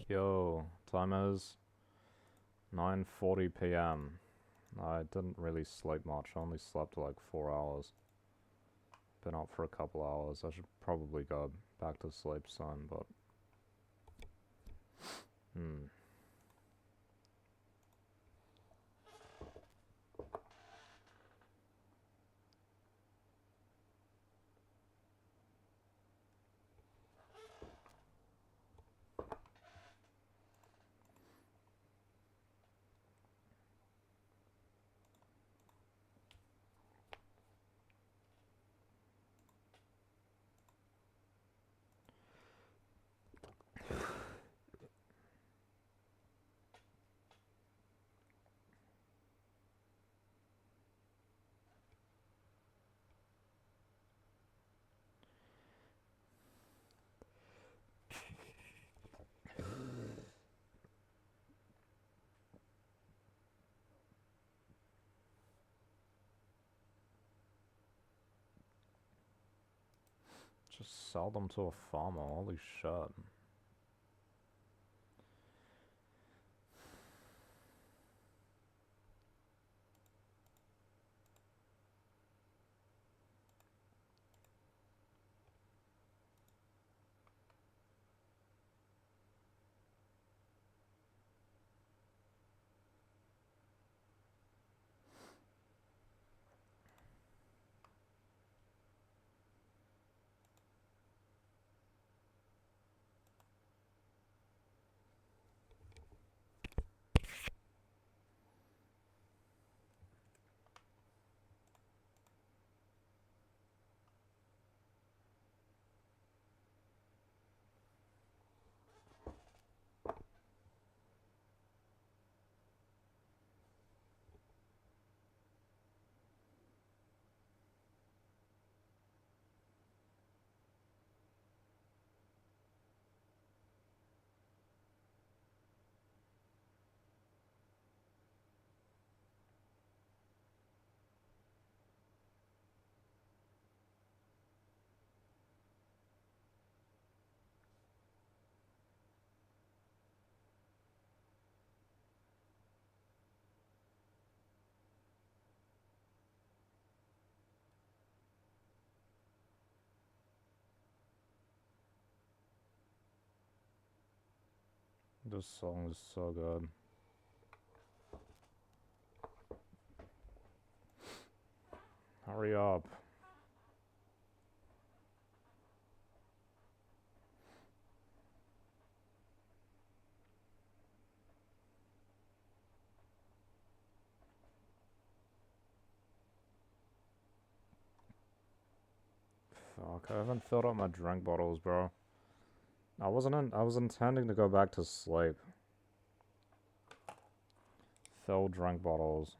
Yo, time is 9:40 p.m. I didn't really sleep much. I only slept like 4 hours. Been up for a couple hours. I should probably go back to sleep soon, but hmm. Just sell them to a farmer. Holy shit. This song is so good. Hurry up. Fuck, I haven't filled up my drink bottles, bro. I was intending to go back to sleep. Fill drink bottles.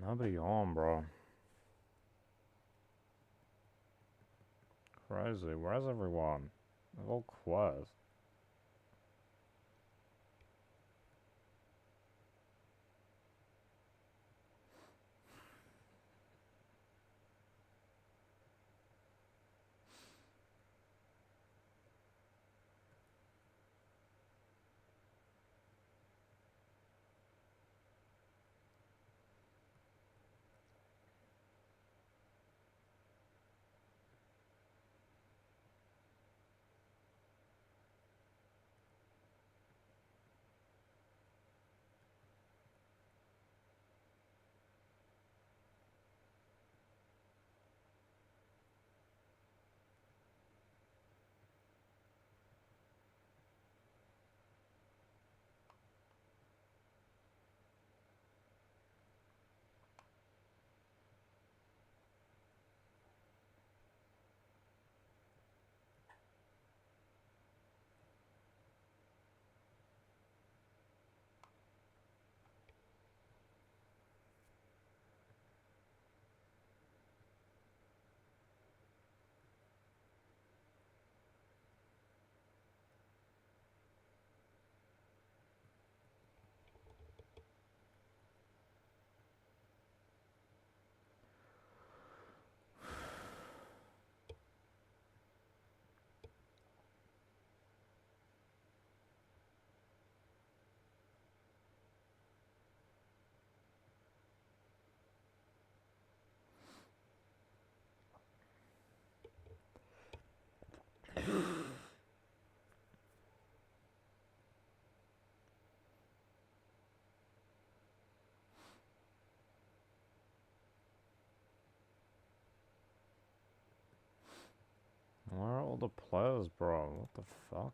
Nobody on, bro. Crazy. Where's everyone? They've all quit. Where are all the players, bro? What the fuck?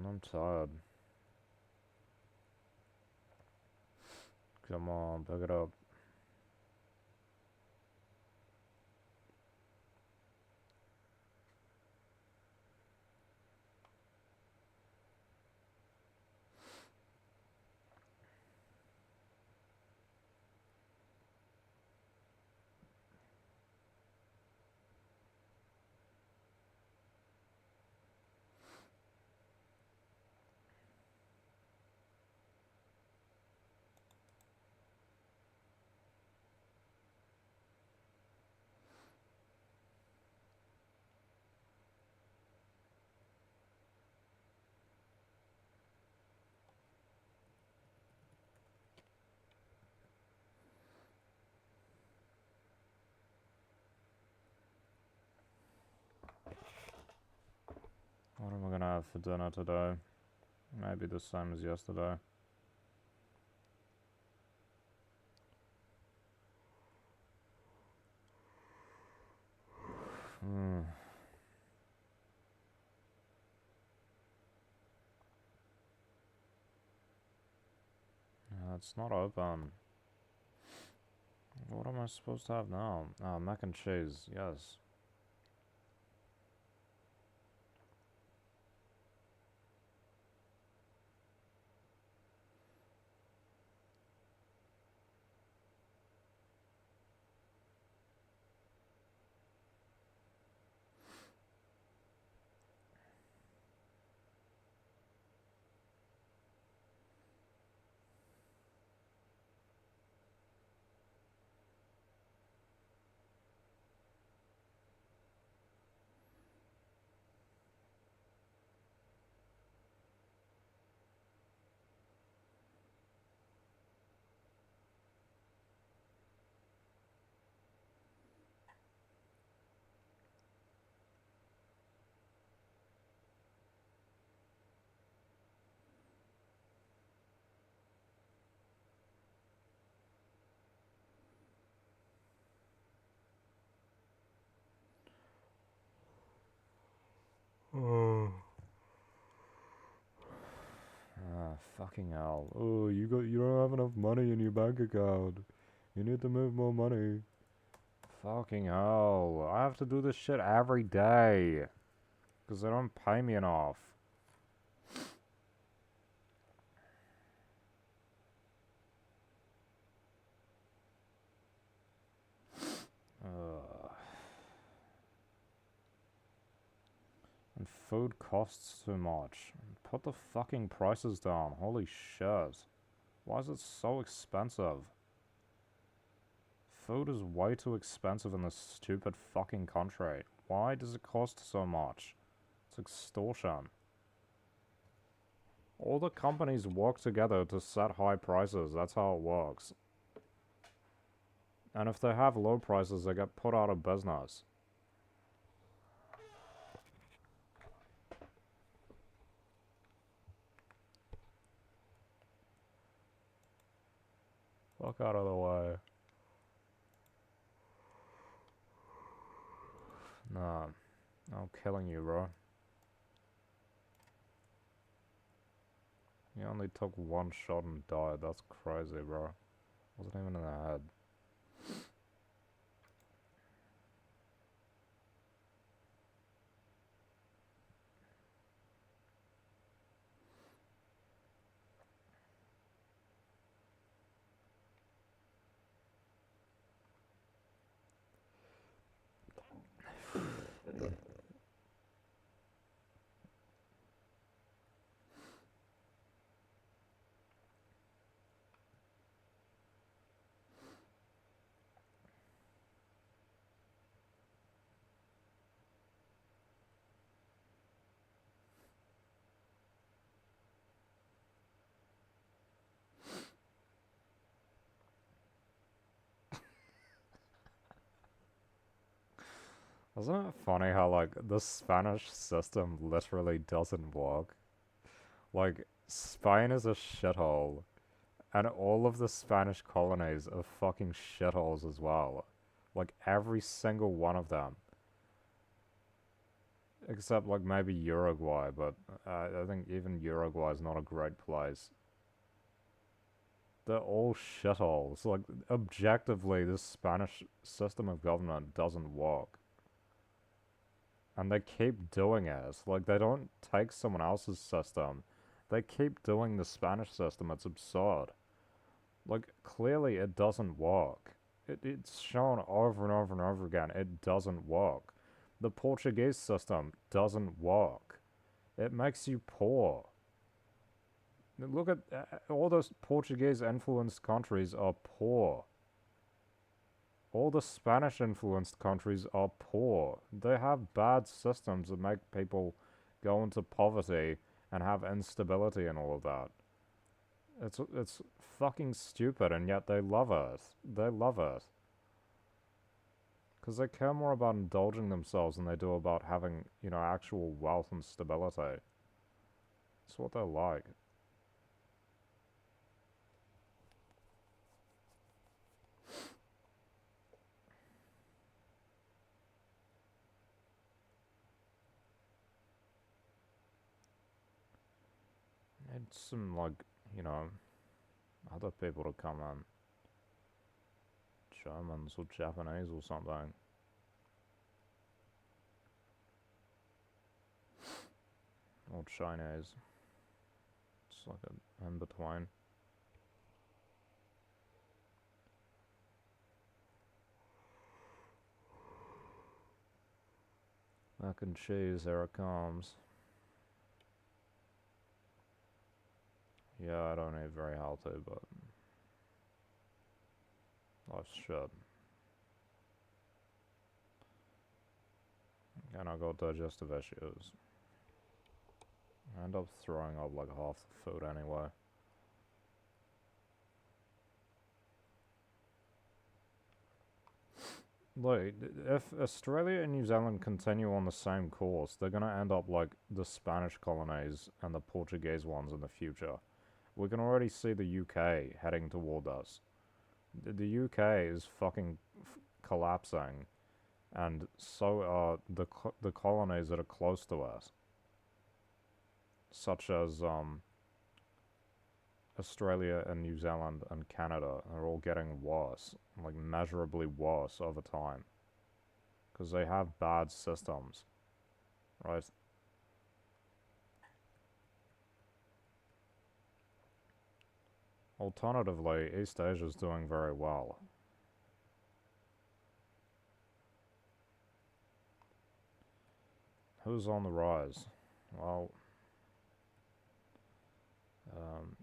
I'm tired. Come on, pick it up. What am I gonna have for dinner today? Maybe the same as yesterday. Yeah, it's not open. What am I supposed to have now? Mac and cheese, yes. Fucking hell. Oh, you don't have enough money in your bank account. You need to move more money. Fucking hell. I have to do this shit every day. Because they don't pay me enough. And food costs too much. Put the fucking prices down. Holy shit. Why is it so expensive? Food is way too expensive in this stupid fucking country. Why does it cost so much? It's extortion. All the companies work together to set high prices. That's how it works. And if they have low prices, they get put out of business. Fuck out of the way. Nah. I'm killing you, bro. He only took one shot and died. That's crazy, bro. Wasn't even in the head. Isn't it funny how, like, the Spanish system literally doesn't work? Like, Spain is a shithole, and all of the Spanish colonies are fucking shitholes as well. Like, every single one of them. Except, like, maybe Uruguay, but I think even Uruguay is not a great place. They're all shitholes. Like, objectively, this Spanish system of government doesn't work. And they keep doing it. Like, they don't take someone else's system. They keep doing the Spanish system. It's absurd. Like, clearly it doesn't work. It's shown over and over and over again. It doesn't work. The Portuguese system doesn't work. It makes you poor. Look at all those Portuguese-influenced countries are poor. All the Spanish-influenced countries are poor. They have bad systems that make people go into poverty and have instability and all of that. It's fucking stupid, and yet they love it. They love it. Because they care more about indulging themselves than they do about having, you know, actual wealth and stability. It's what they're like. Need some, like, you know, other people to come in. Germans or Japanese or something. Or Chinese. It's like an in-between. Mac and cheese, here it comes. Yeah, I don't eat very healthy, but life's shit. And I got digestive issues. I end up throwing up like half the food anyway. Like, if Australia and New Zealand continue on the same course, they're gonna end up like the Spanish colonies and the Portuguese ones in the future. We can already see the UK heading toward us. The UK is fucking collapsing, and so are the colonies that are close to us, such as Australia and New Zealand and Canada are all getting worse, like measurably worse over time. Because they have bad systems, right? Alternatively, East Asia's doing very well. Who's on the rise? Well,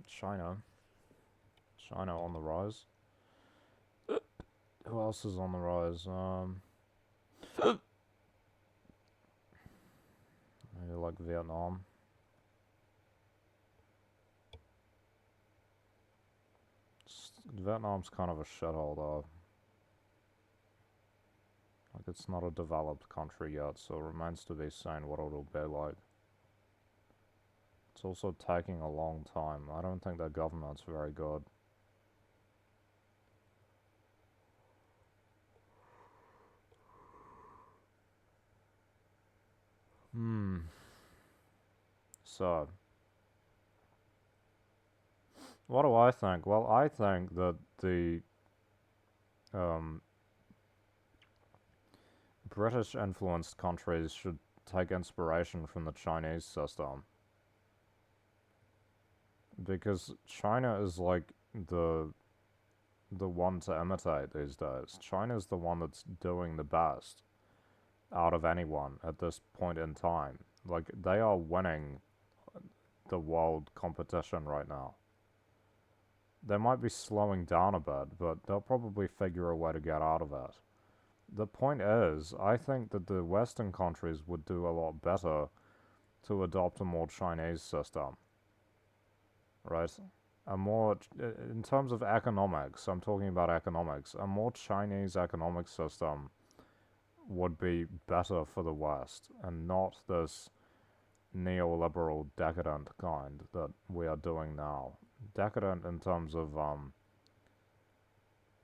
China. China on the rise. Who else is on the rise? Maybe like Vietnam. Vietnam's kind of a shithole though. Like it's not a developed country yet, so it remains to be seen what it'll be like. It's also taking a long time. I don't think their government's very good. So, what do I think? Well, I think that the um, British influenced countries should take inspiration from the Chinese system. Because China is like the the one to imitate these days. China's the one that's doing the best out of anyone at this point in time. Like they are winning the world competition right now. They might be slowing down a bit, but they'll probably figure a way to get out of it. The point is, I think that the Western countries would do a lot better to adopt a more Chinese system, right? A more, in terms of economics, I'm talking about economics, a more Chinese economic system would be better for the West and not this neoliberal decadent kind that we are doing now. Decadent in terms of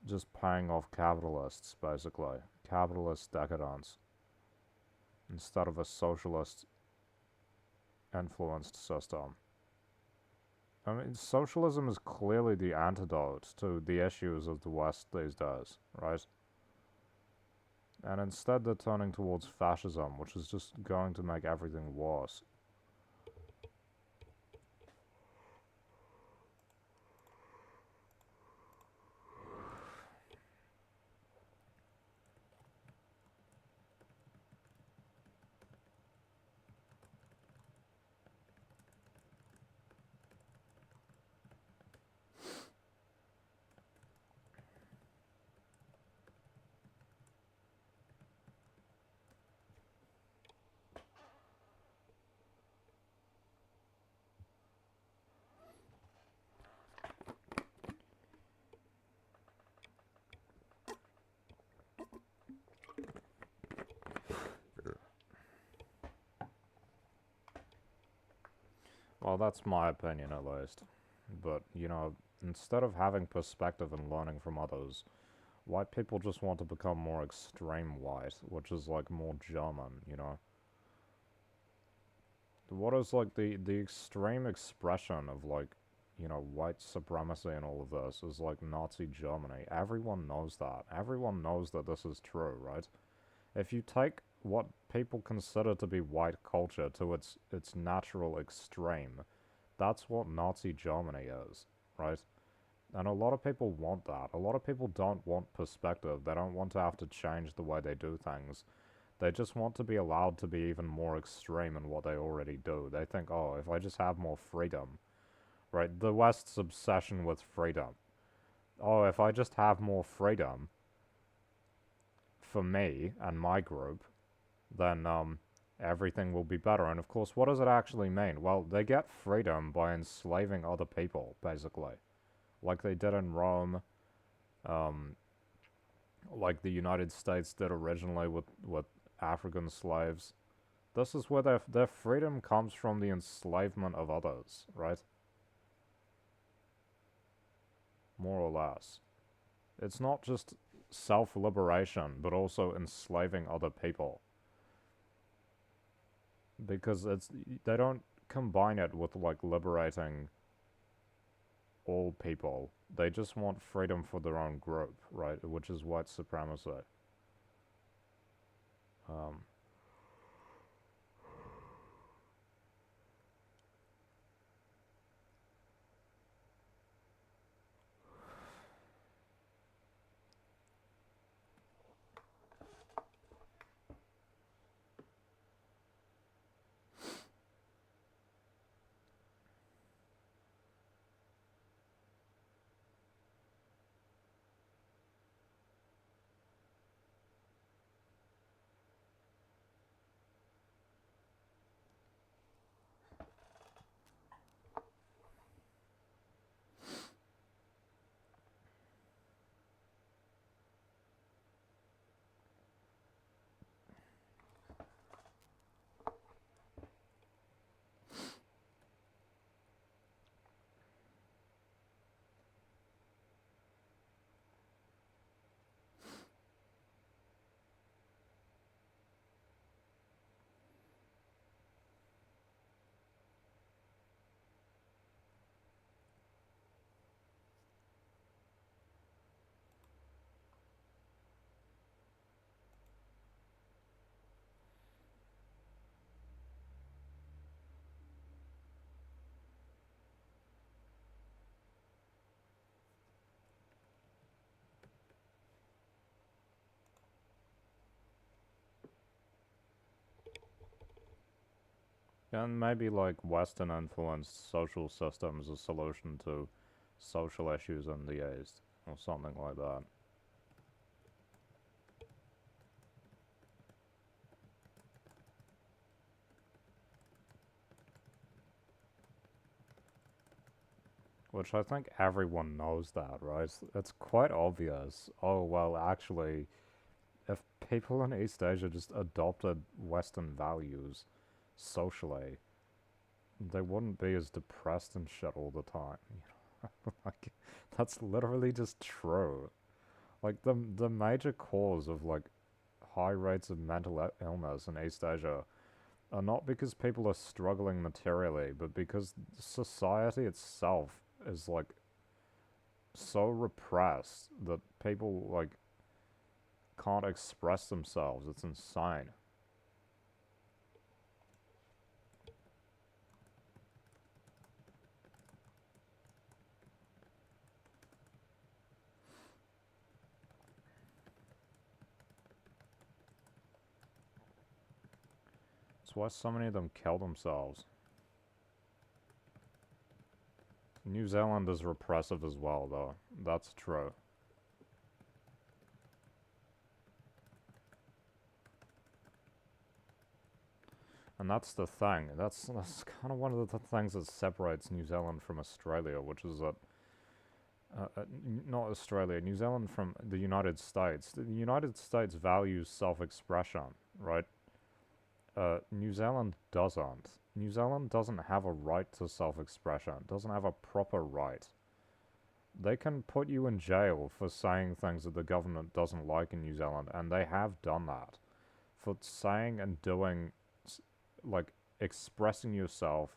just paying off capitalists, basically. Capitalist decadence instead of a socialist influenced system. I mean, socialism is clearly the antidote to the issues of the West these days, right? And instead they're turning towards fascism, which is just going to make everything worse. Well, that's my opinion at least. But, you know, instead of having perspective and learning from others, white people just want to become more extreme white, which is like more German, you know? What is like the extreme expression of like, you know, white supremacy and all of this is like Nazi Germany. Everyone knows that. Everyone knows that this is true, right? If you take what people consider to be white culture to its natural extreme, that's what Nazi Germany is, right? And a lot of people want that. A lot of people don't want perspective. They don't want to have to change the way they do things. They just want to be allowed to be even more extreme in what they already do. They think, oh, if I just have more freedom, right? The West's obsession with freedom. Oh, if I just have more freedom for me and my group, then everything will be better. And of course, what does it actually mean? Well, they get freedom by enslaving other people, basically. Like they did in Rome, like the United States did originally with African slaves. This is where their freedom comes from the enslavement of others, right? More or less. It's not just self-liberation, but also enslaving other people. Because they don't combine it with like liberating all people. They just want freedom for their own group, right? Which is white supremacy. Um, and maybe like Western influenced social systems a solution to social issues in the East, or something like that. Which I think everyone knows that, right? It's quite obvious. Oh, well, actually, if people in East Asia just adopted Western values socially, they wouldn't be as depressed and shit all the time. Like, that's literally just true. Like, the major cause of, like, high rates of mental illness in East Asia are not because people are struggling materially, but because society itself is, like, so repressed that people, like, can't express themselves. It's insane. That's why so many of them kill themselves. New Zealand is repressive as well, though. That's true. And that's the thing. That's kind of one of the things that separates New Zealand from Australia, which is that not Australia, New Zealand from the United States. The United States values self-expression, right? New Zealand doesn't. New Zealand doesn't have a right to self-expression. Doesn't have a proper right. They can put you in jail for saying things that the government doesn't like in New Zealand, and they have done that. For saying and doing, like, expressing yourself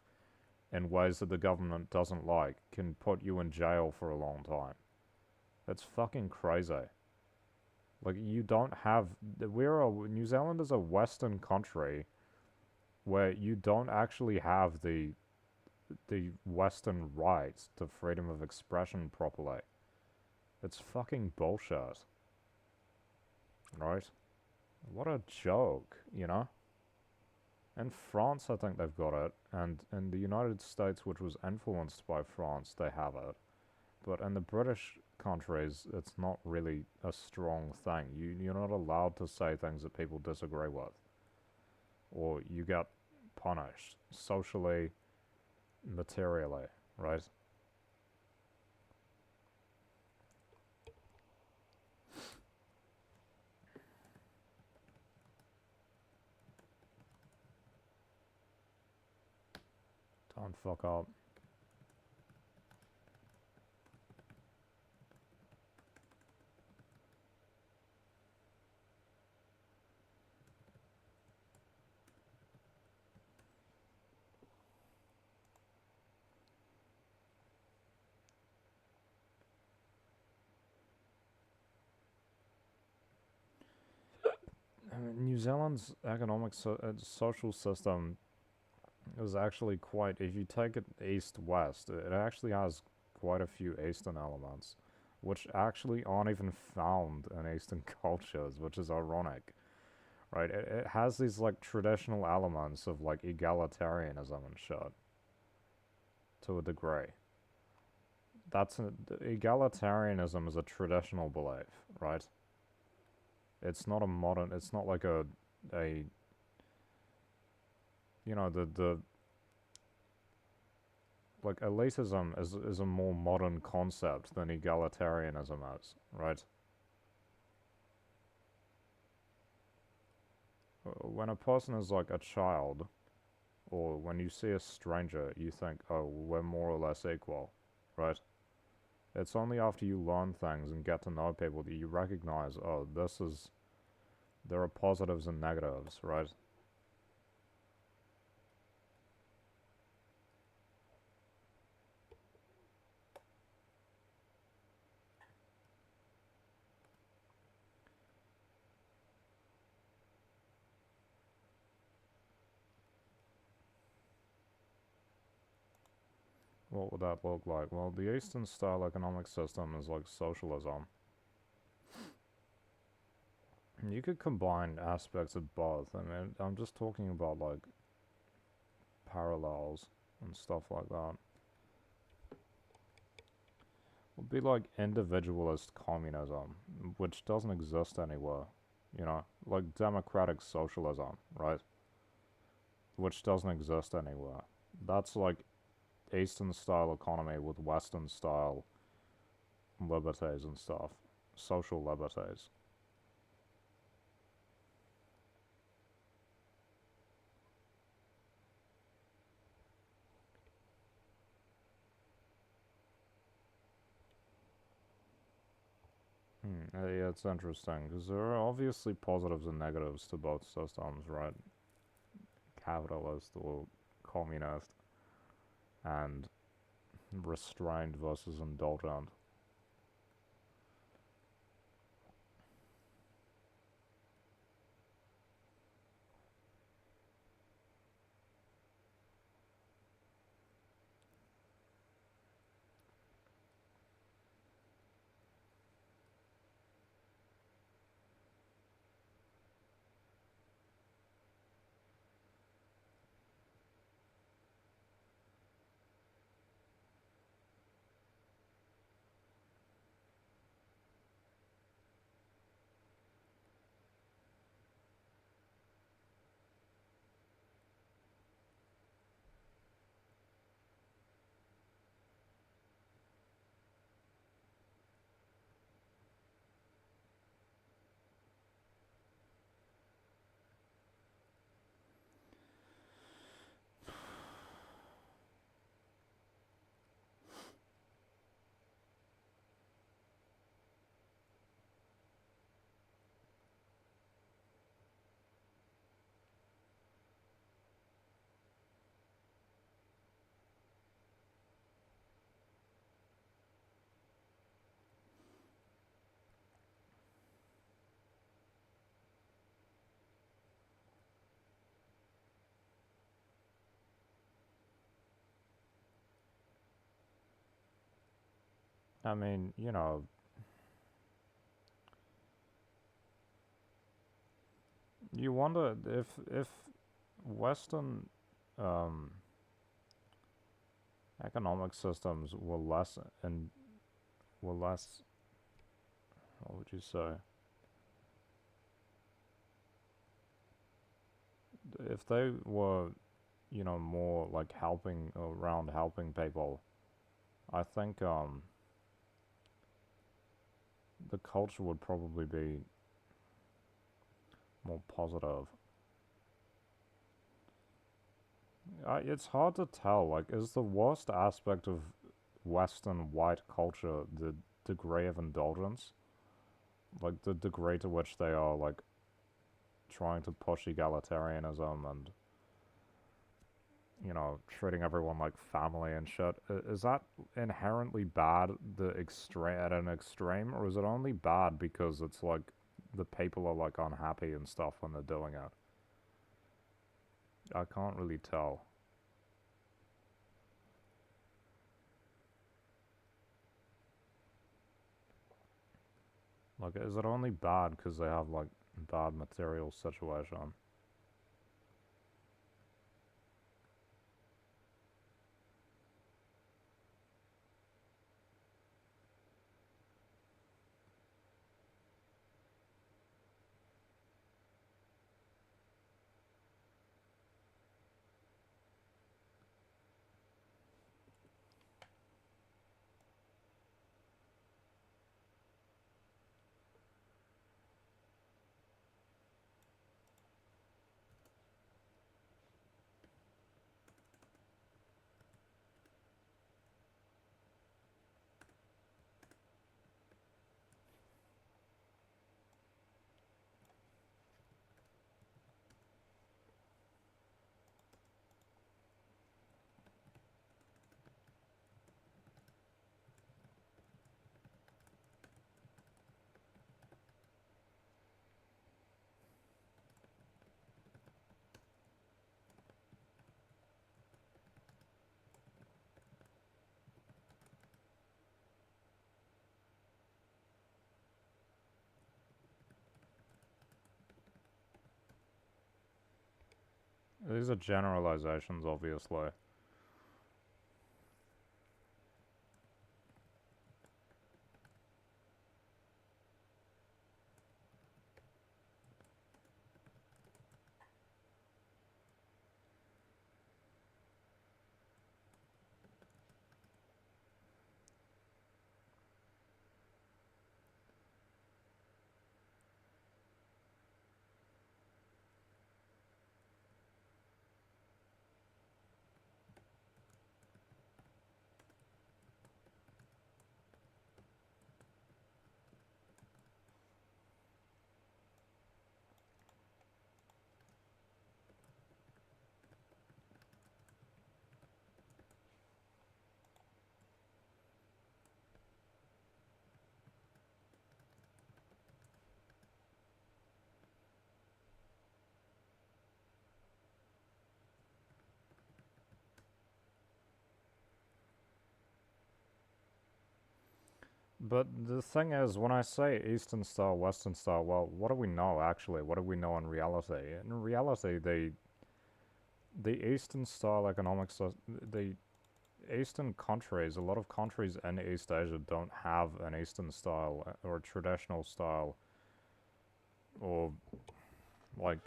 in ways that the government doesn't like can put you in jail for a long time. That's fucking crazy. Like, you don't have. New Zealand is a Western country where you don't actually have the Western rights to freedom of expression properly. It's fucking bullshit. Right? What a joke, you know? In France, I think they've got it, and in the United States, which was influenced by France, they have it. But in the British countries, it's not really a strong thing. You're not allowed to say things that people disagree with, or you get punished socially, materially, right? Don't fuck up. New Zealand's social system is actually quite. If you take it east-west, it actually has quite a few Eastern elements, which actually aren't even found in Eastern cultures, which is ironic, right? It has these like traditional elements of like egalitarianism and shit to a degree. Egalitarianism is a traditional belief, right? It's not a modern. It's not like a the like elitism is a more modern concept than egalitarianism is, right? When a person is like a child, or when you see a stranger, you think, oh, we're more or less equal, right? It's only after you learn things and get to know people that you recognize, oh, there are positives and negatives, right? What would that look like? Well, the Eastern style economic system is like socialism. You could combine aspects of both. I mean, I'm just talking about like parallels and stuff like that. It would be like individualist communism, which doesn't exist anywhere. Like democratic socialism, right? Which doesn't exist anywhere. That's like Eastern style economy with Western style liberties and stuff, social liberties. Yeah, it's interesting because there are obviously positives and negatives to both systems, right? Capitalist or communist, and restrained versus indulgent. I mean, you wonder if Western um, economic systems were less and were less. What would you say? If they were, more like helping people, I think the culture would probably be more positive. It's hard to tell. Like, is the worst aspect of Western white culture the degree of indulgence? Like, the degree to which they are, like, trying to push egalitarianism and, treating everyone like family and shit. Is that inherently bad at an extreme, or is it only bad because it's, like, the people are like unhappy and stuff when they're doing it. I can't really tell. Like, is it only bad because they have like bad material situation? These are generalizations, obviously. But the thing is, when I say Eastern style, Western style, well, what do we know actually? What do we know in reality? In reality, the Eastern style economics, the Eastern countries, a lot of countries in East Asia don't have an Eastern style or a traditional style, or like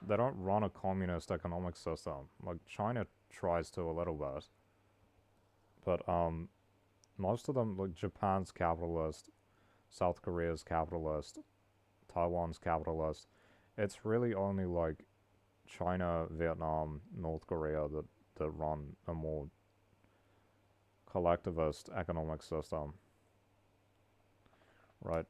they don't run a communist economic system. Like China tries to a little bit, but most of them, like Japan's capitalist, South Korea's capitalist, Taiwan's capitalist. It's really only like China, Vietnam, North Korea that run a more collectivist economic system, right?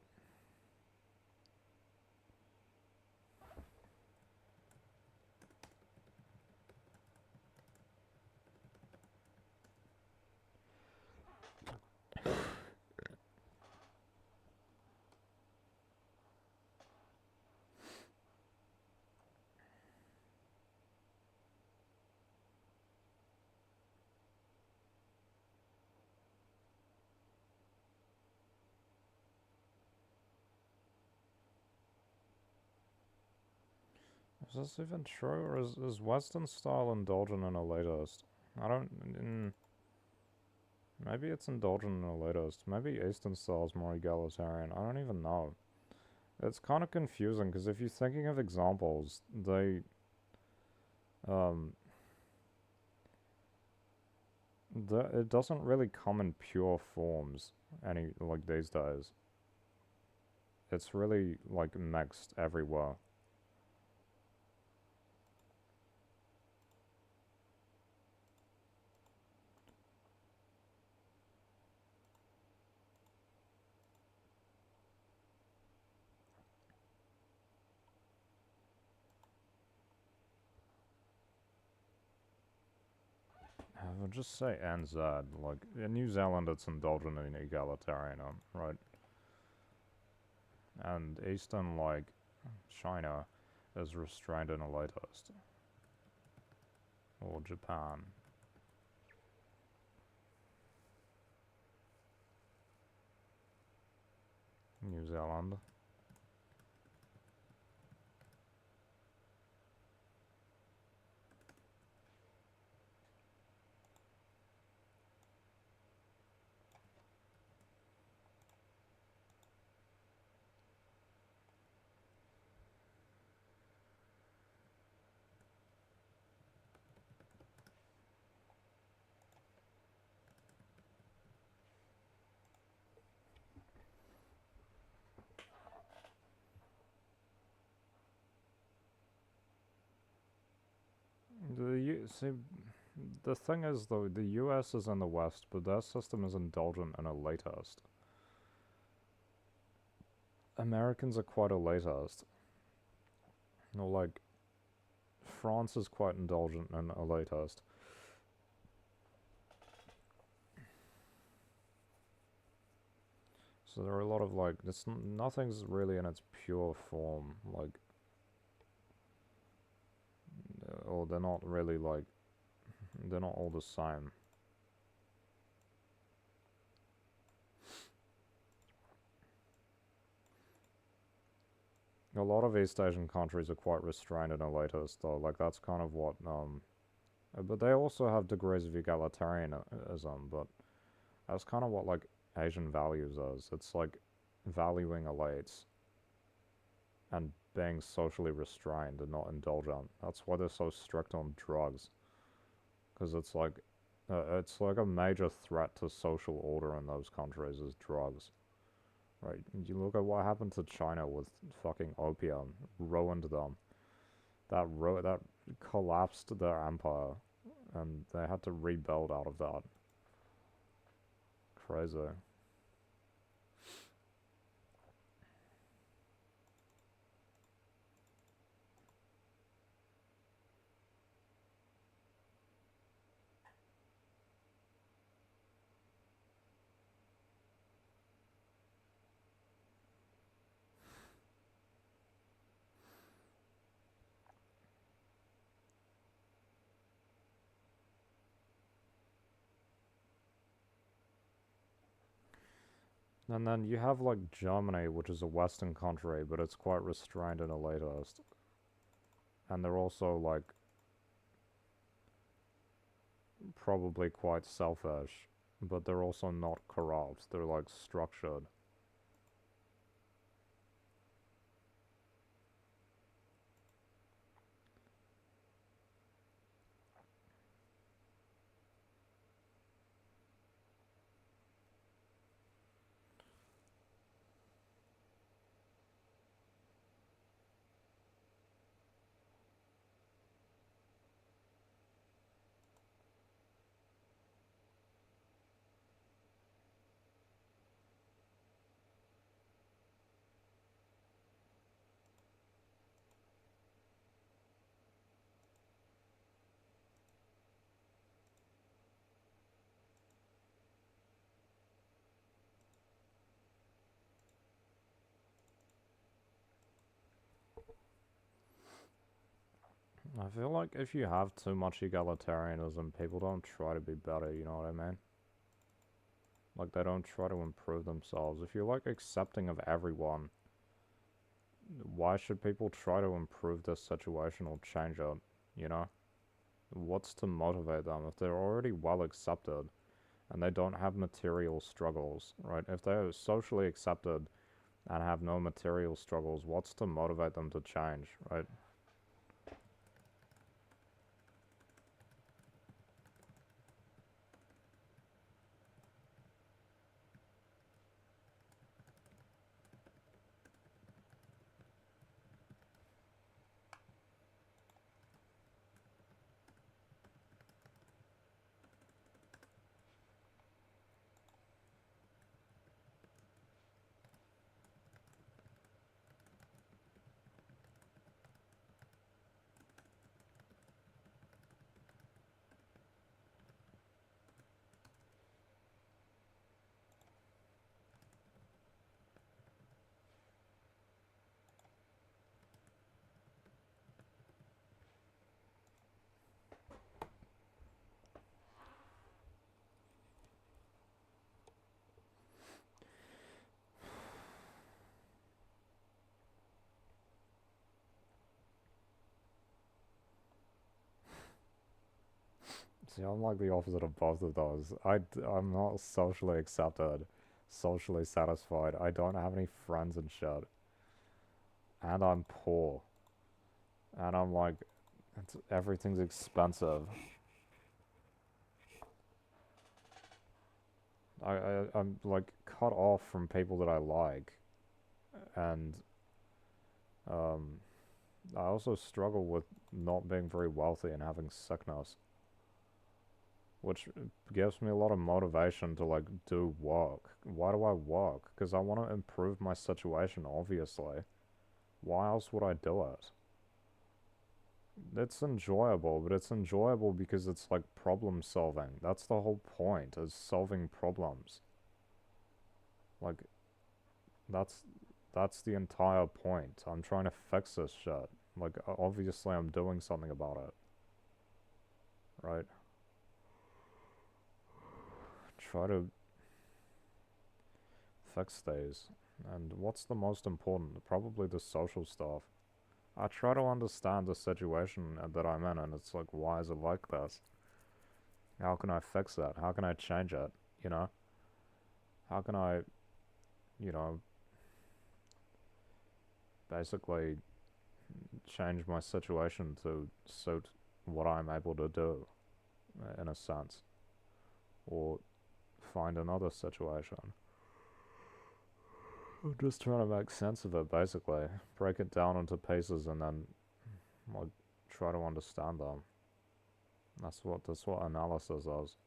Is this even true, or is Western style indulgent and elitist? I don't. Maybe it's indulgent and elitist. Maybe Eastern style is more egalitarian. I don't even know. It's kind of confusing because if you're thinking of examples, um, it doesn't really come in pure forms any like these days. It's really like mixed everywhere. I'll just say NZ. Like in New Zealand, it's indulgent and egalitarian, right? And Eastern, like, China is restrained and elitist. Or Japan. New Zealand. See, the thing is though, the US is in the West, but their system is indulgent and elitist. Americans are quite elitist. No, like, France is quite indulgent and elitist. So there are a lot of, like, nothing's really in its pure form, like, or they're not really, like, they're not all the same. A lot of East Asian countries are quite restrained and elitist, though. Like, that's kind of what, but they also have degrees of egalitarianism, but that's kind of what, like, Asian values is. It's like valuing elites and being socially restrained and not indulgent. That's why they're so strict on drugs, because it's like a major threat to social order in those countries is drugs. Right? You look at what happened to China with fucking opium, ruined them. That collapsed their empire, and they had to rebuild out of that. Crazy. And then you have like Germany, which is a Western country, but it's quite restrained and elitist. And they're also like probably quite selfish, but they're also not corrupt. They're like structured. I feel like if you have too much egalitarianism, people don't try to be better, you know what I mean? Like, they don't try to improve themselves. If you're, like, accepting of everyone, why should people try to improve this situation or change it, you know? What's to motivate them if they're already well accepted and they don't have material struggles, right? If they're socially accepted and have no material struggles, what's to motivate them to change, right? See, I'm like the opposite of both of those. I'm not socially accepted, socially satisfied. I don't have any friends and shit. And I'm poor. And I'm like, everything's expensive. I'm like cut off from people that I like. And um, I also struggle with not being very wealthy and having sickness, which gives me a lot of motivation to like do work. Why do I work? Because I want to improve my situation, obviously. Why else would I do it? It's enjoyable, but it's enjoyable because it's like problem solving. That's the whole point, is solving problems. Like, that's that's the entire point. I'm trying to fix this shit. Like, obviously I'm doing something about it, right? Try to fix these. And what's the most important? Probably the social stuff. I try to understand the situation that I'm in, and it's like, why is it like this? How can I fix that? How can I change it? You know? How can I, you know, basically change my situation to suit what I'm able to do, in a sense? Or find another situation. I'm just trying to make sense of it, basically. Break it down into pieces and then, like, try to understand them. That's what analysis is.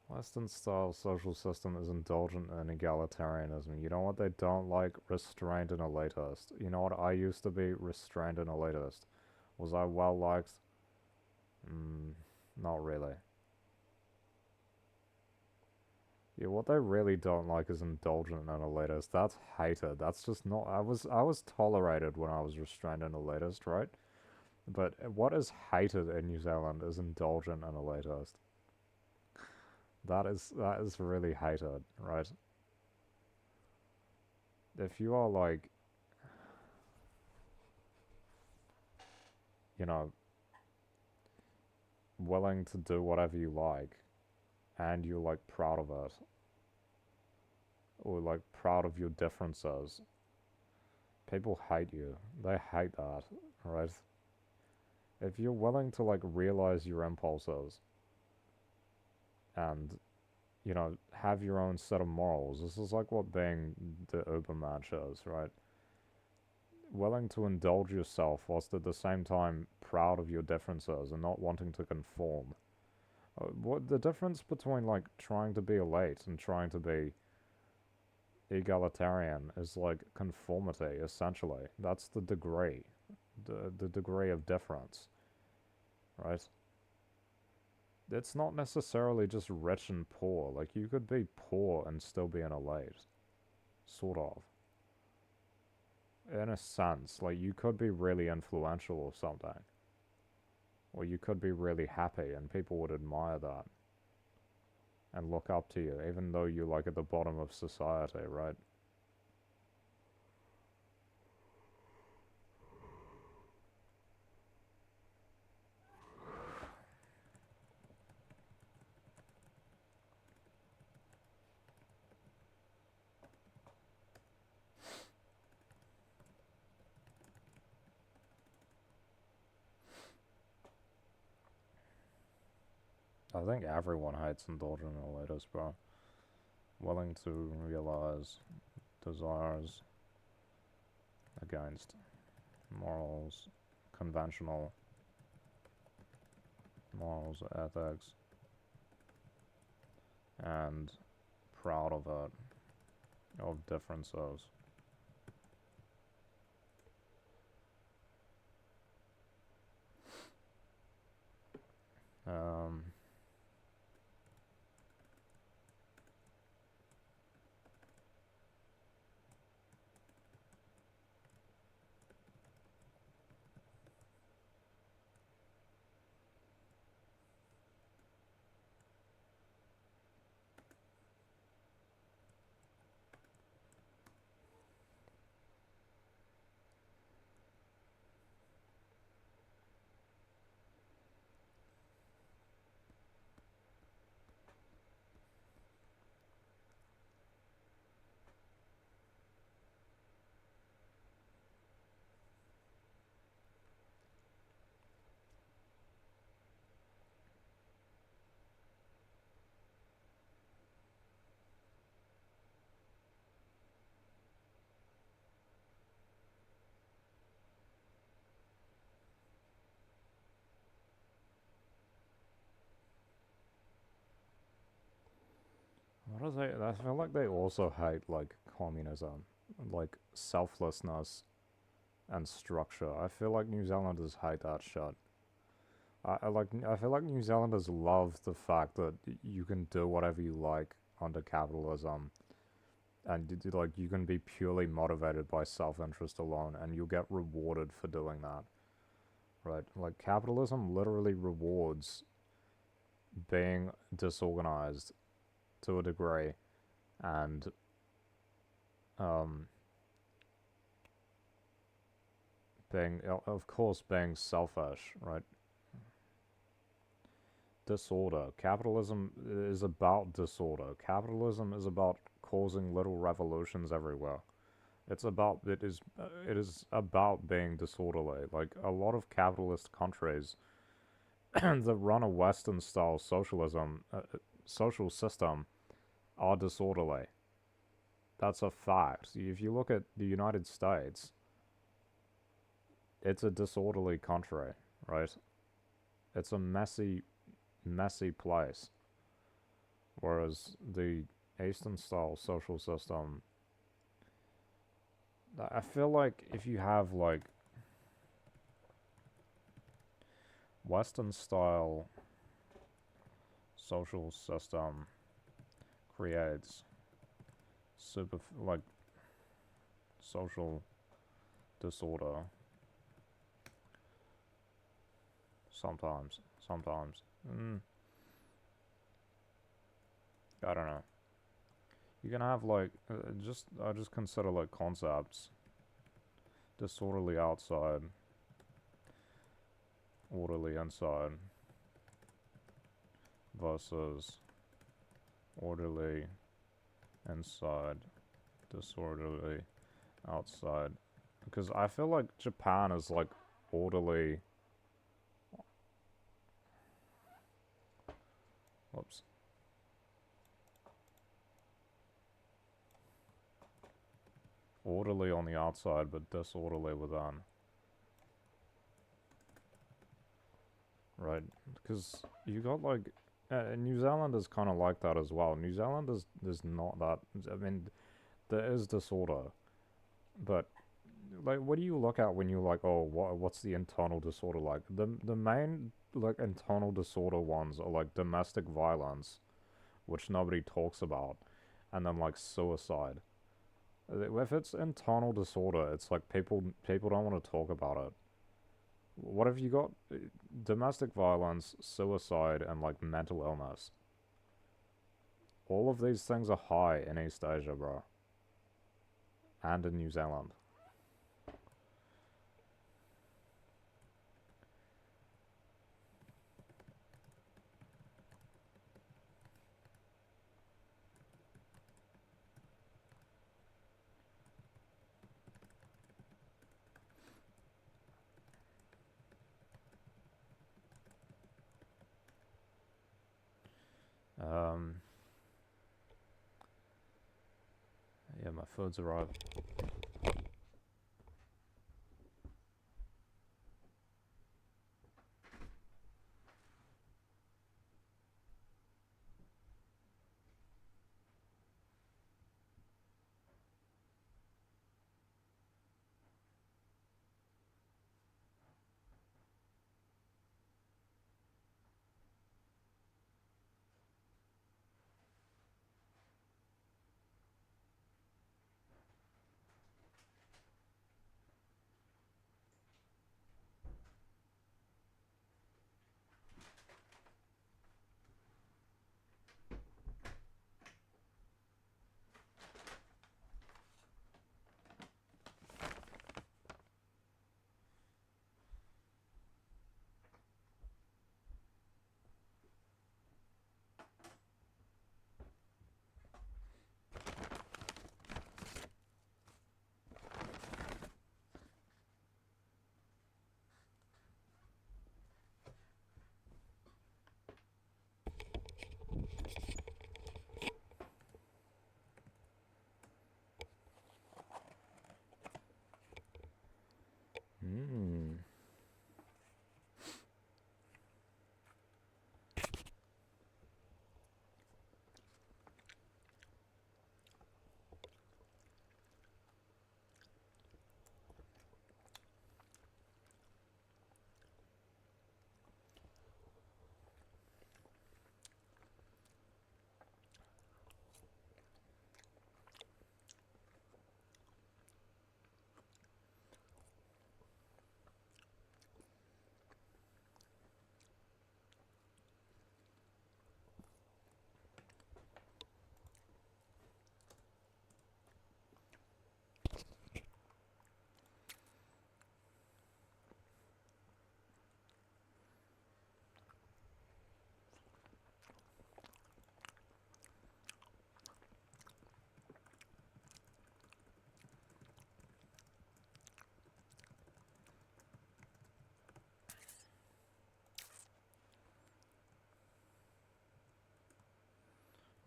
Western style social system is indulgent in egalitarianism. You know what they don't like? Restrained and elitist. You know what I used to be? Restrained and elitist. Was I well liked? Not really. Yeah, what they really don't like is indulgent and elitist. That's hated. That's just not. I was tolerated when I was restrained and elitist, right? But what is hated in New Zealand is indulgent and elitist. That is really hated, right? If you are like, you know, willing to do whatever you like and you're like proud of it, or like proud of your differences, people hate you. They hate that, right? If you're willing to like realize your impulses and, you know, have your own set of morals, this is like what being the Ubermensch is, right? Willing to indulge yourself whilst at the same time proud of your differences and not wanting to conform. What the difference between like trying to be elite and trying to be egalitarian is like conformity, essentially. That's the degree, the degree of difference, right? It's not necessarily just rich and poor. Like, you could be poor and still be an elite, sort of. In a sense, like, you could be really influential or something. Or you could be really happy and people would admire that and look up to you, even though you're like at the bottom of society, right? I think everyone hates indulgent elitists, bro. Willing to realize desires against morals, conventional morals, ethics, and proud of it, of differences. Um, what are they? I feel like they also hate like communism, like selflessness and structure. I feel like New Zealanders hate that shit. I feel like New Zealanders love the fact that you can do whatever you like under capitalism, and like you can be purely motivated by self-interest alone, and you'll get rewarded for doing that. Right? Like capitalism literally rewards being disorganized to a degree, and um, being, of course, being selfish, right? Disorder. Capitalism is about disorder. Capitalism is about causing little revolutions everywhere. It is about being disorderly. Like a lot of capitalist countries that run a Western style socialism, social system, are disorderly. That's a fact. If you look at the United States, it's a disorderly country, right? It's a messy place. Whereas the Eastern style social system, I feel like if you have like Western style social system creates like social disorder sometimes. I don't know. You can have like I just consider like concepts: disorderly outside, orderly inside, versus orderly inside, disorderly outside. Because I feel like Japan is like orderly. Whoops. Orderly on the outside, but disorderly within. Right? Because you got like. New Zealand is kind of like that as well. New Zealand is not that. I mean, there is disorder, but like, what do you look at when you're like, oh, what's the internal disorder like? The main like internal disorder ones are like domestic violence, which nobody talks about, and then like suicide. If it's internal disorder, it's like people don't want to talk about it. What have you got? Domestic violence, suicide, and like mental illness. All of these things are high in East Asia, bro, and in New Zealand. Um, yeah, my food's arrived.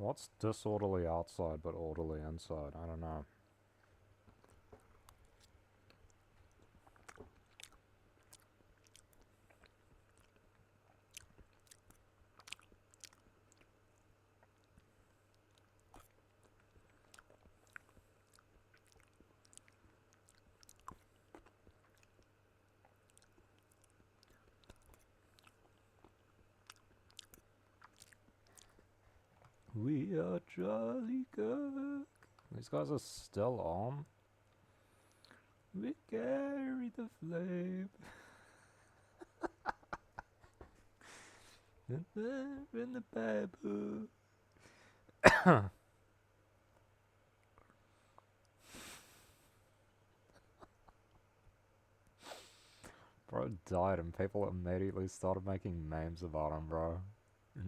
What's disorderly outside but orderly inside? I don't know. We are Charlie Cook. These guys are still on. We carry the flame. In the Bible. Bro died and people immediately started making memes about him, bro.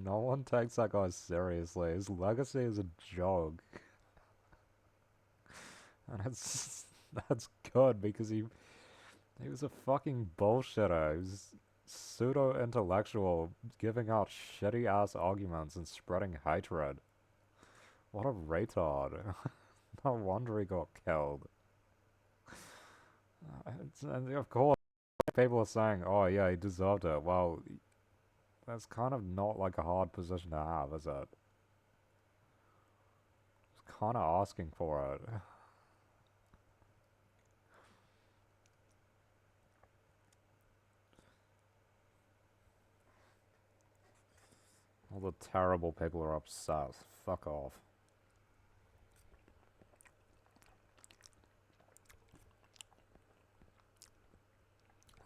No one takes that guy seriously. His legacy is a joke. And that's good because he was a fucking bullshitter. He was pseudo-intellectual, giving out shitty-ass arguments and spreading hatred. What a retard. No wonder he got killed. And of course, people are saying, oh yeah, he deserved it. Well, that's kind of not like a hard position to have, is it? It's kind of asking for it. All the terrible people are upset. Fuck off.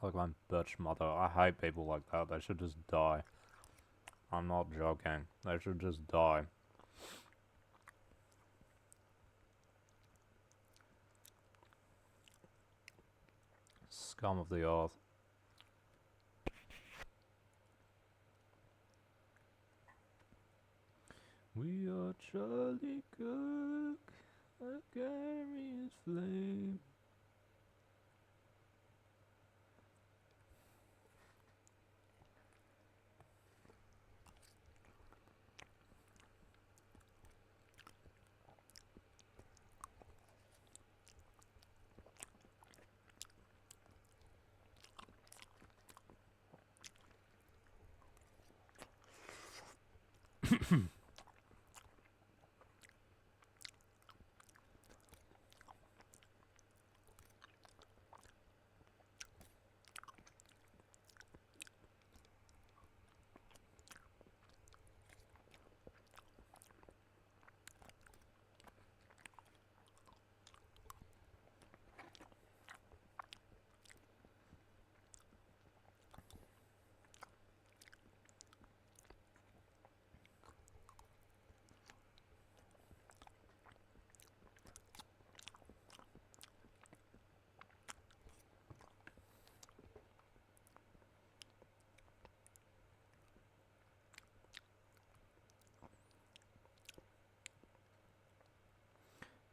Like my bitch mother. I hate people like that. They should just die. I'm not joking. They should just die. Scum of the earth. We are Charlie Cook. I carry his flame.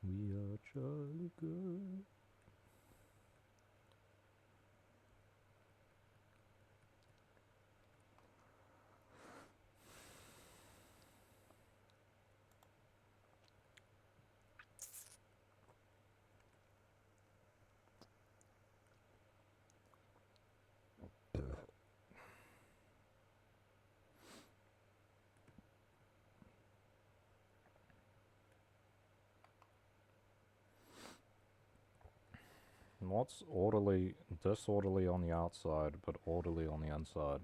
We are Charlie Cook. What's orderly, disorderly on the outside, but orderly on the inside?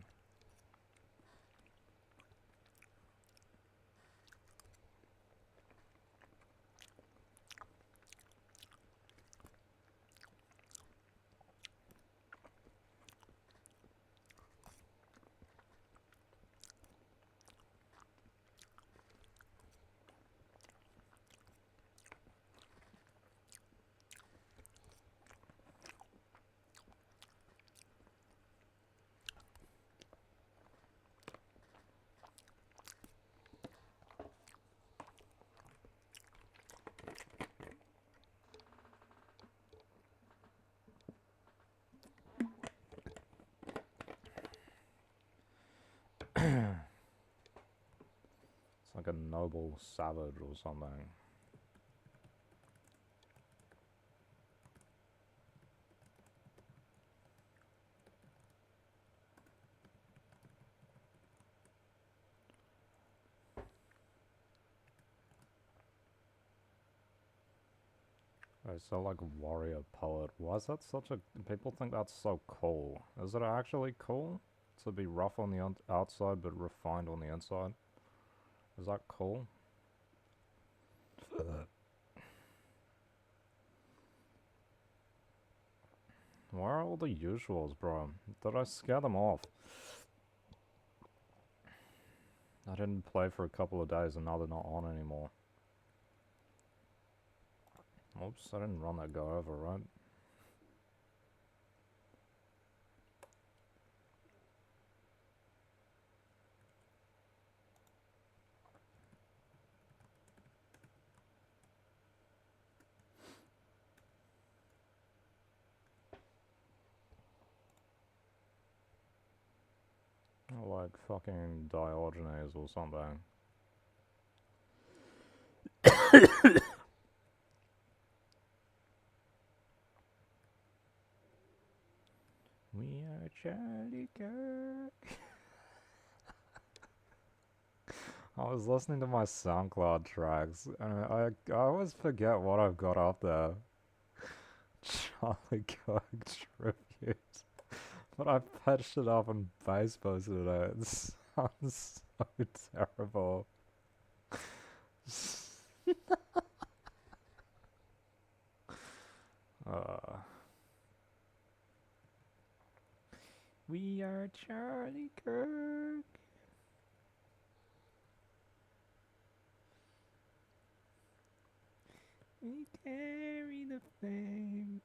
It's like a noble savage or something. So like warrior poet. Why is that such a... People think that's so cool. Is it actually cool? To be rough on the outside but refined on the inside? Is that cool? Where are all the usuals, bro? Did I scare them off? I didn't play for a couple of days and now they're not on anymore. Oops, I didn't run that guy over, right? Like fucking Diogenes or something. We are Charlie Kirk. I was listening to my SoundCloud tracks, and I always forget what I've got up there. Charlie Kirk tribute. But I patched it up and bass posted it. It sounds so terrible. We are Charlie Kirk. We carry the flame.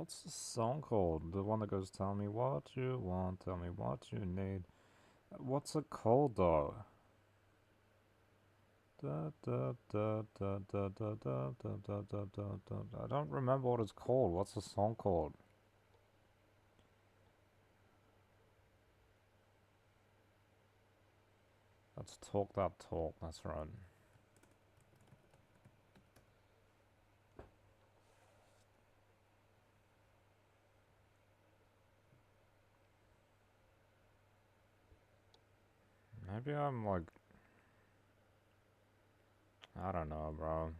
What's the song called? The one that goes, tell me what you want, tell me what you need. What's it called though? Da, da, da, da, da, da, da, da, da, da, da, da. I don't remember what it's called. What's the song called? Let's talk that talk, that's right. Maybe I'm like, I don't know, bro.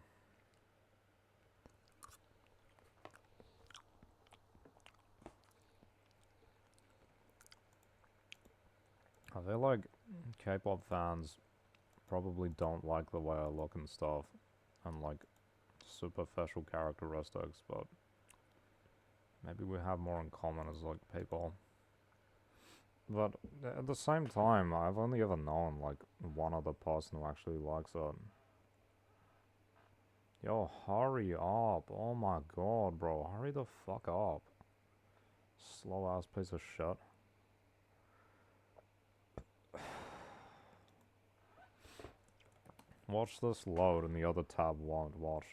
I feel like K-pop fans probably don't like the way I look and stuff, and like superficial characteristics, but maybe we have more in common as like people. But at the same time, I've only ever known like one other person who actually likes it. Yo, hurry up. Oh my god, bro. Hurry the fuck up. Slow ass piece of shit. Watch this load and the other tab won't watch.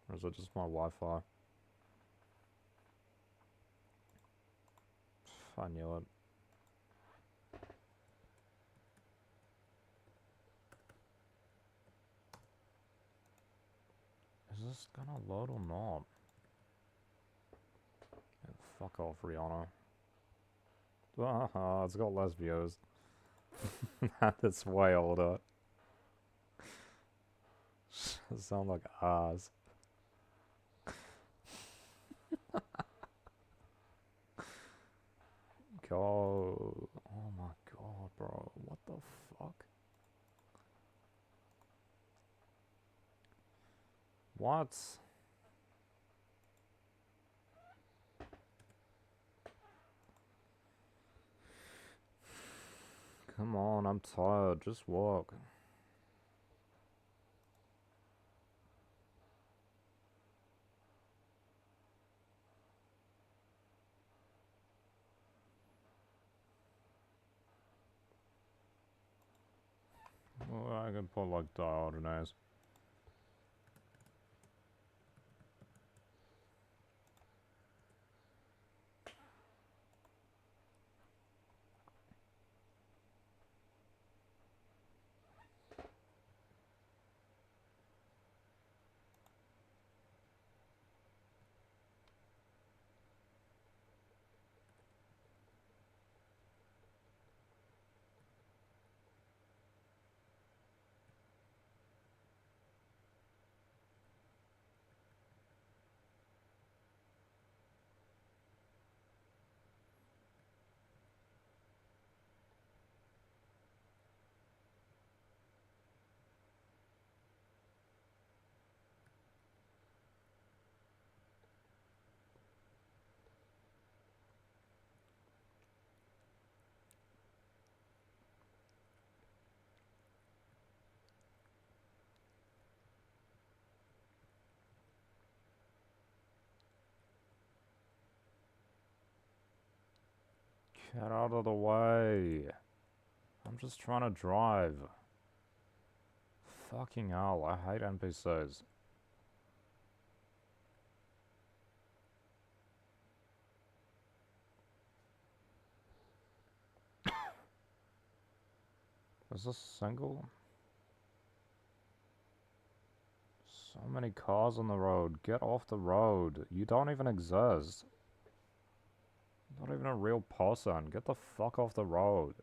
Or is it just my Wi-Fi? I knew it. Is this gonna load or not? Yeah, fuck off, Rihanna. It's got less views. It's way older. Sound like ass. Go. Oh my god, bro. What the fuck? What? Come on, I'm tired. Just walk. Well, I can put like Diogenes. Get out of the way. I'm just trying to drive. Fucking hell, I hate NPCs. Is this single? So many cars on the road. Get off the road. You don't even exist. Not even a real person. Get the fuck off the road.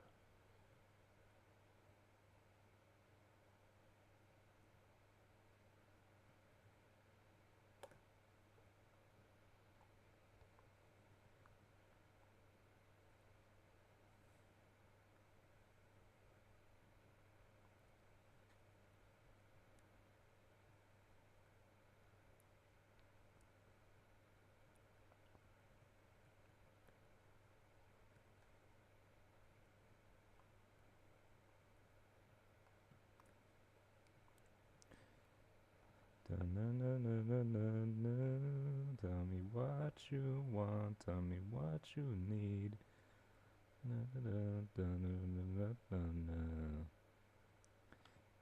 want, tell me what you need. Na, na, na, na, na, na, na, na.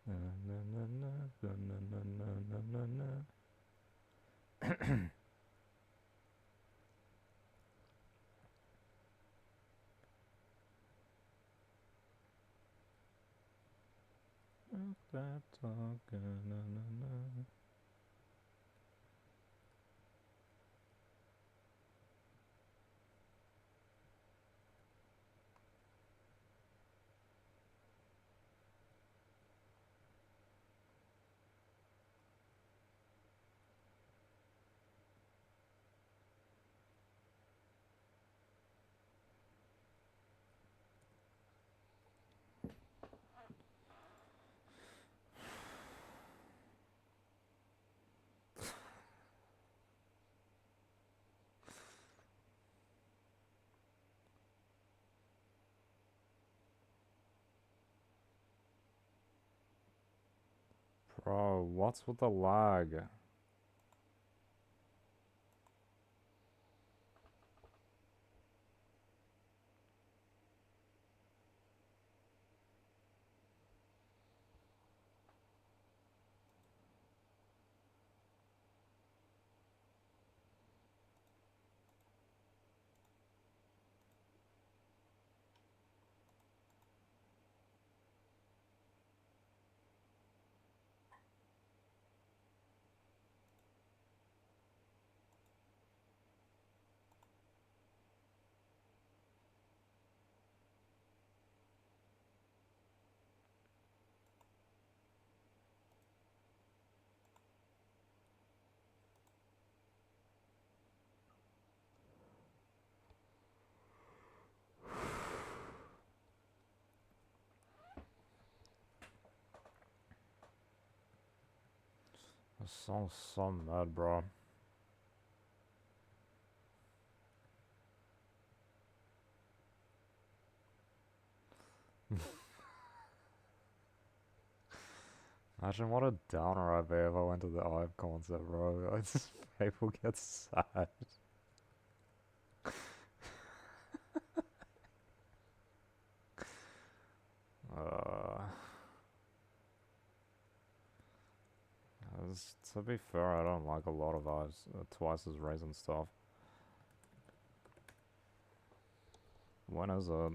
Na, na, na, na, na, na, na, na, na, na. That talk, na, na, na. Bro, what's with the lag? This song's so mad, bro. Imagine what a downer I'd be if I went to the IVE concert, bro. It's, people get sad. Uh, to be fair, I don't like a lot of IVE's Twice's Raisin stuff. When is it?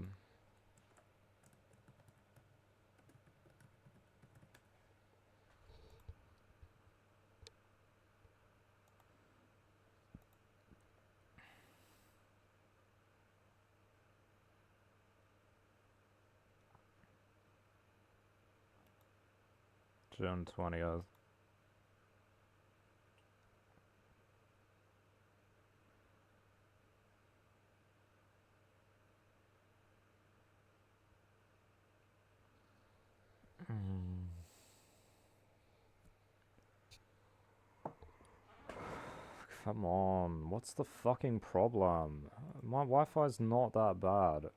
June 20th. Come on, what's the fucking problem? My Wi-Fi's not that bad.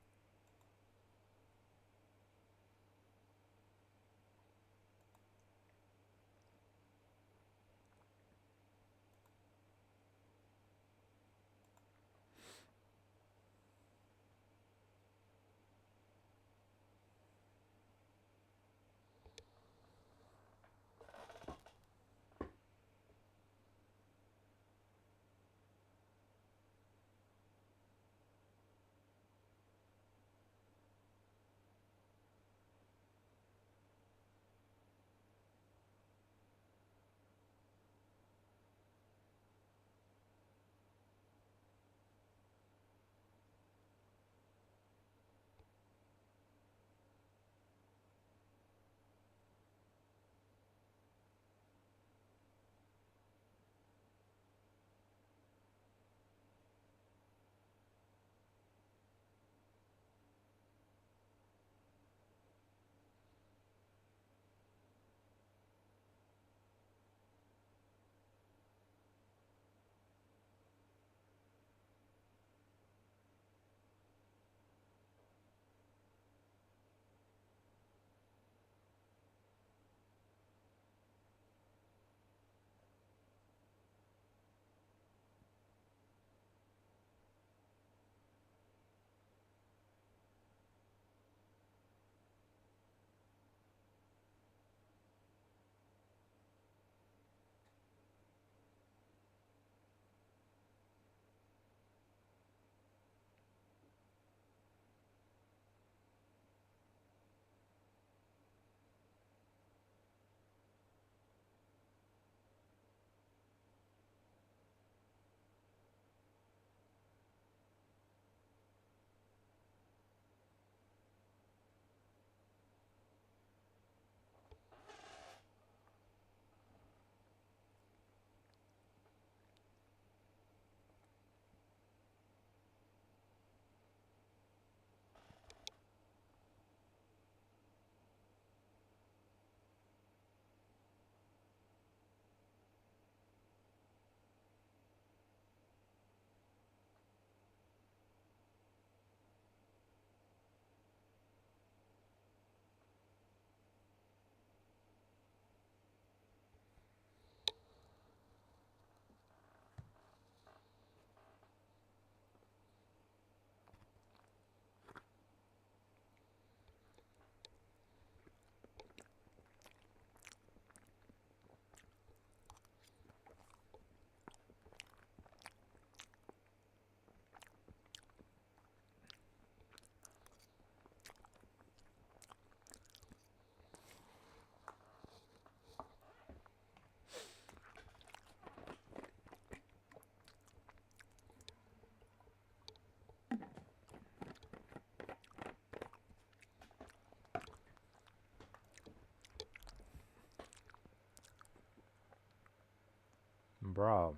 Bro.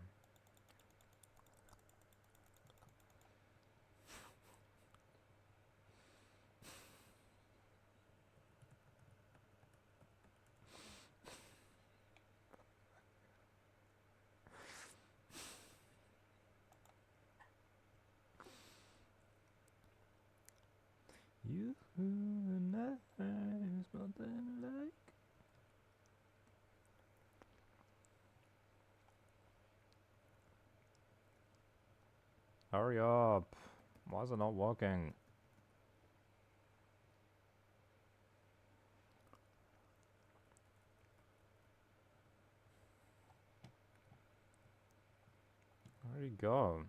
You and I, something like. Hurry up. Why is it not working? Where'd he go?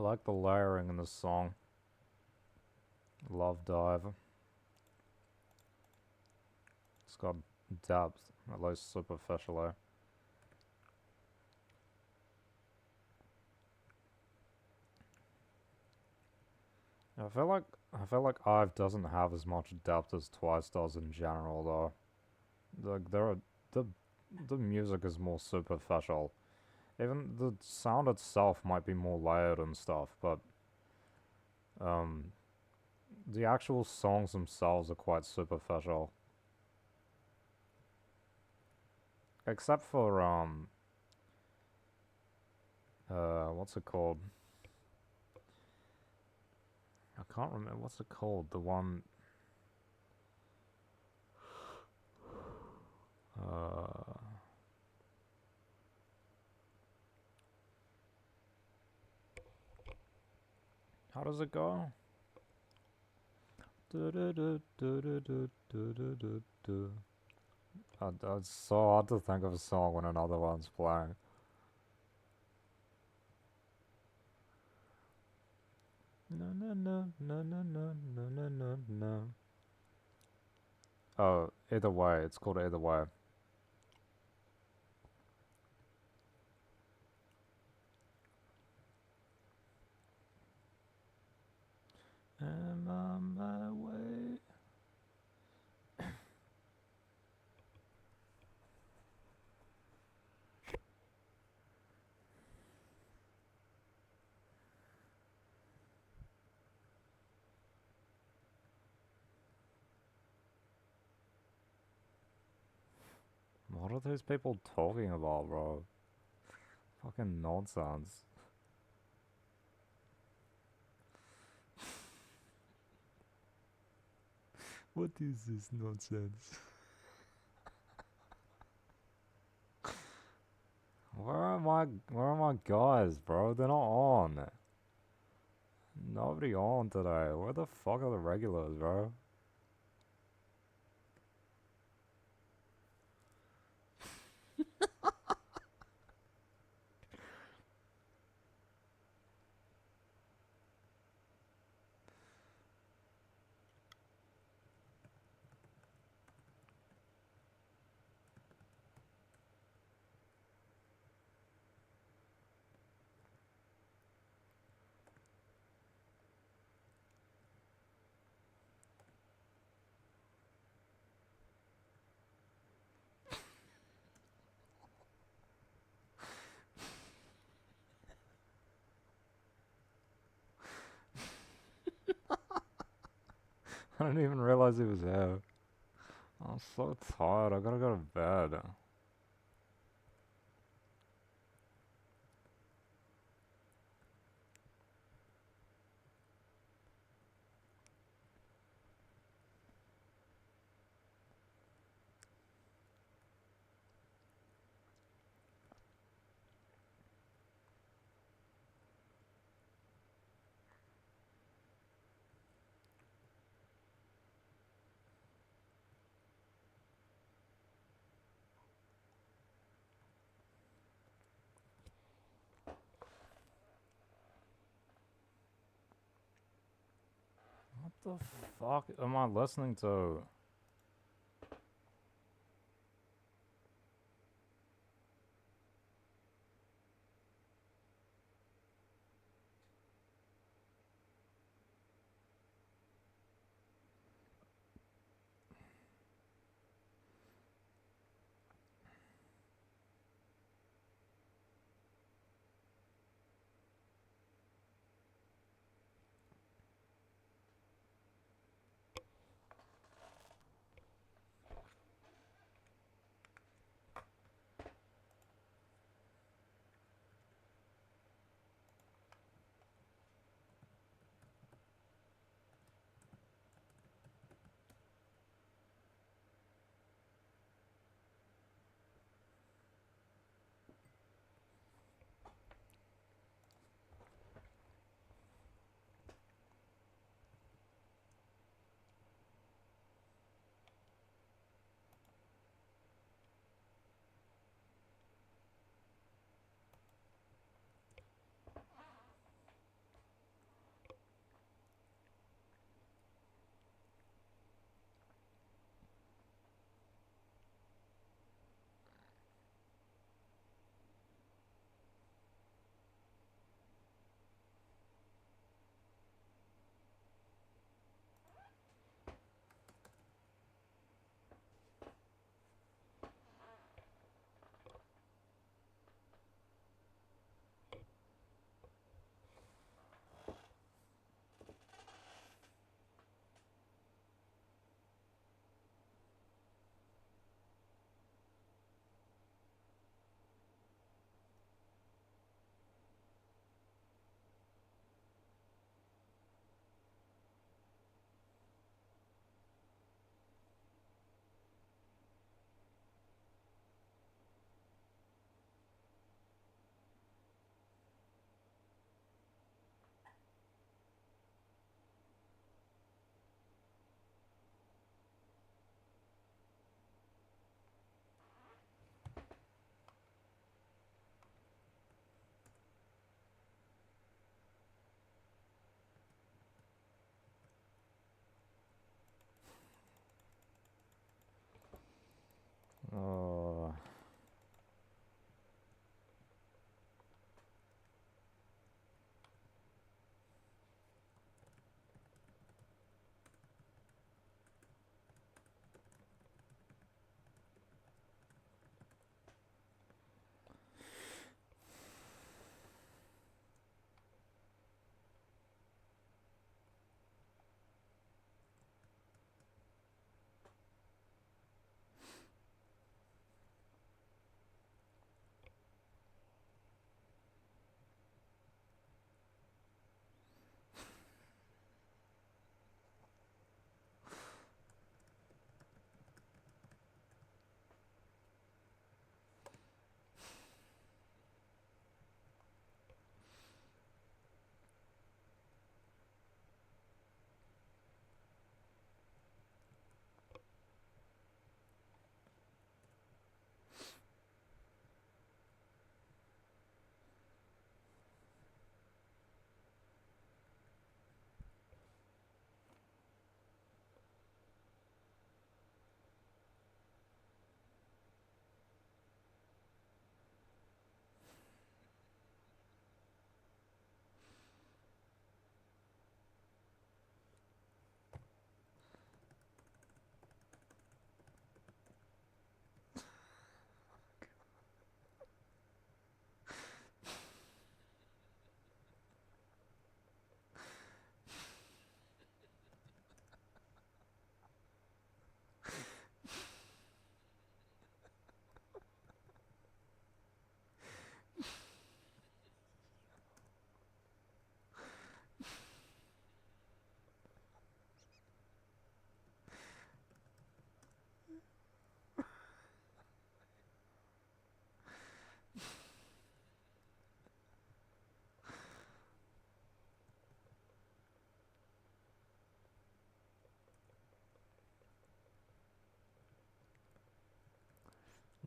like the layering in this song. Love Dive. It's got depth, at least superficially. I feel like Ive doesn't have as much depth as Twice does in general, though. Like the music is more superficial. Even the sound itself might be more layered and stuff, but um, the actual songs themselves are quite superficial. Except for what's it called? I can't remember what's it called. The one uh how does it go? It's so hard to think of a song when another one's playing. No no no no no no no no no no. Oh, Either Way. It's called Either Way. I'm on my way. What are these people talking about, bro? Fucking nonsense. What is this nonsense? Where are my guys, bro? They're not on. Nobody on today. Where the fuck are the regulars, bro? I didn't even realize he was here. I'm so tired. I gotta go to bed. What the fuck am I listening to?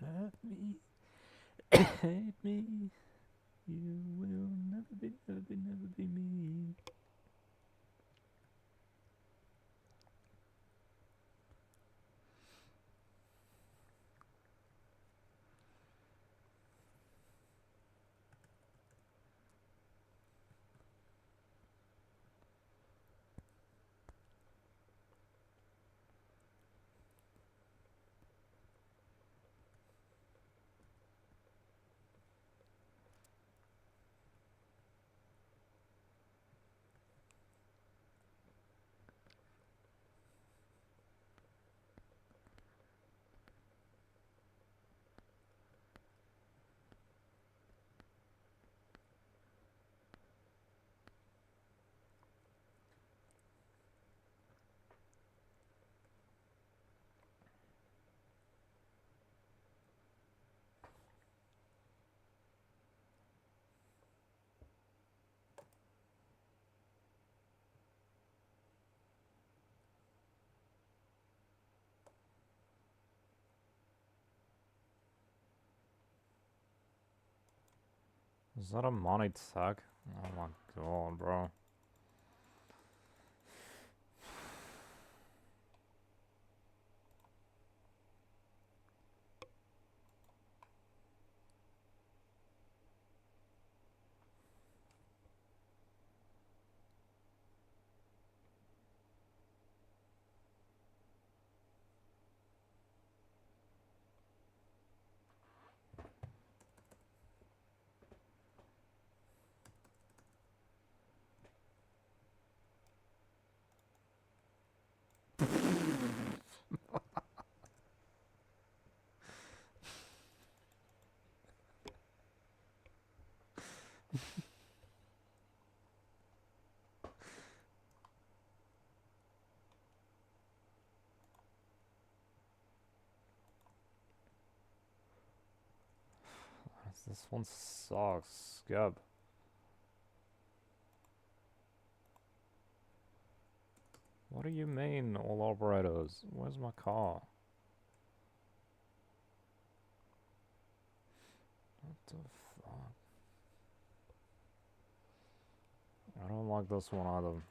hurt me, hate me. You will never be, never be, never be me. Is that a money tag? Oh my god, bro. This one sucks. Skip. What do you mean, all operators? Where's my car? What the fuck? I don't like this one either.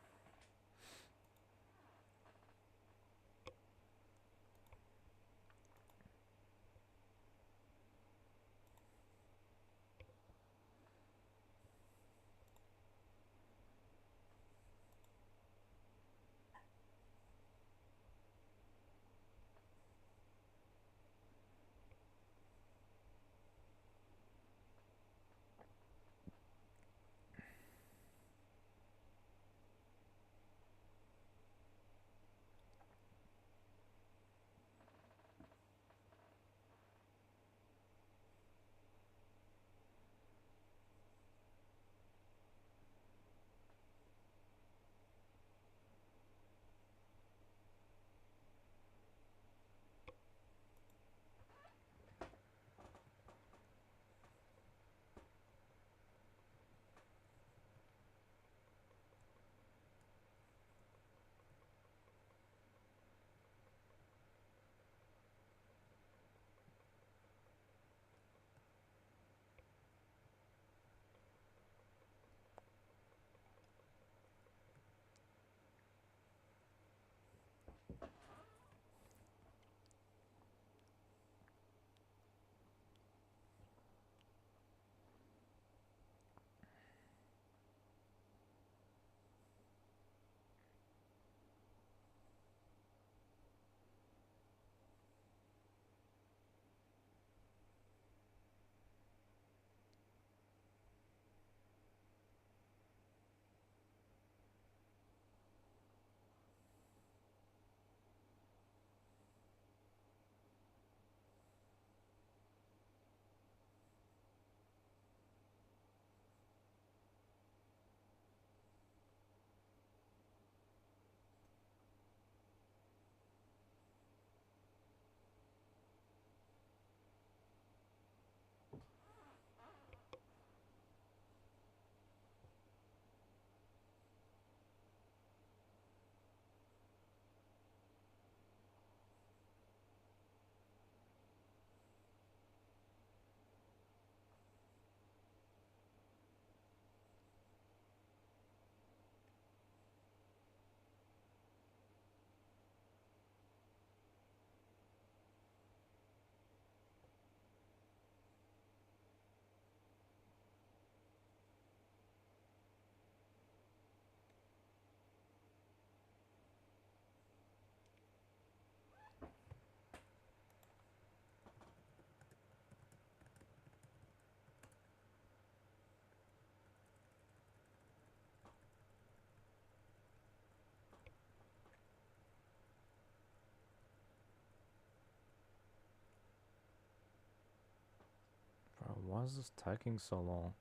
why is this taking so long?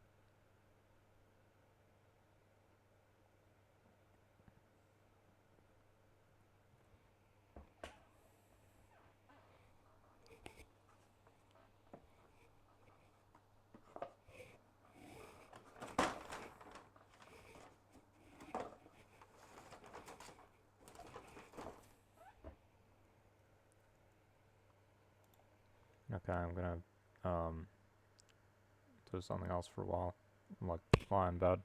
Okay, I'm gonna do something else for a while, like lie in bed.